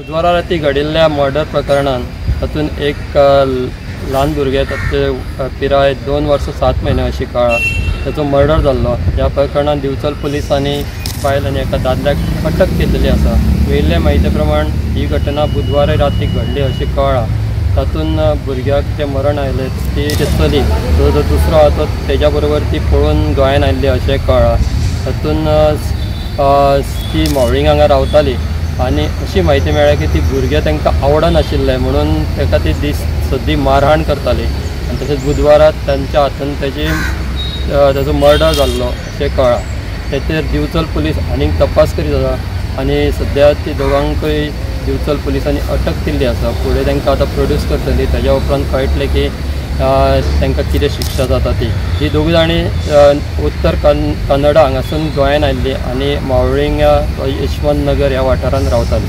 बुधवारा राती घडिल्ल्या मर्डर प्रकरणात तातून एक ल्हान भुरगे ताचे पिराय 2 वर्सां 7 म्हयने अशी काळा ताचो मर्डर जाल्लो। ह्या प्रकरणात दिवचल पुलिसांनी बायल आनी एका दादल्याक अटक केलेली आसा। मेळिल्ले म्हायती प्रमाण ही घटना बुधवारा राती घडली अशी कळ्ळा। तातून भुरग्याक जे मरण आयले ती चली जो दुसरो आसा तो तेज्या बरोबर ती पळून गोंयान आयिल्ली अशें कळ्ळा। तातून ती मॉवळिंग हांगा रावताली आनी अशी म्हायती मेळ्ळ्या की ती भुरगे तांकां आवडनाशिल्ले म्हणून ताका ती दीस सद्दी मारहाण करताली आनी तशेंच बुधवाराक तांच्या हातून ताजो मर्डर जाल्लो अशें कळ्ळा। तेचेर दिवचल पुलीस आनीक तपास करीत आसा आनी सद्या ती दोगांकूय दिवचल पुलिसांनी अटक केल्ली आसा। फुडें तांकां आतां प्रोड्यूस करतली, तेज्या उपरांत कळटलें की तांकां कितें शिक्षा जाता ती। ही दोगूय जाणी उत्तर कन्नडा हांगासून गोंयान आयिल्ली आनी मावळिंग यशवंत नगर ह्या वाठारांत रावताली।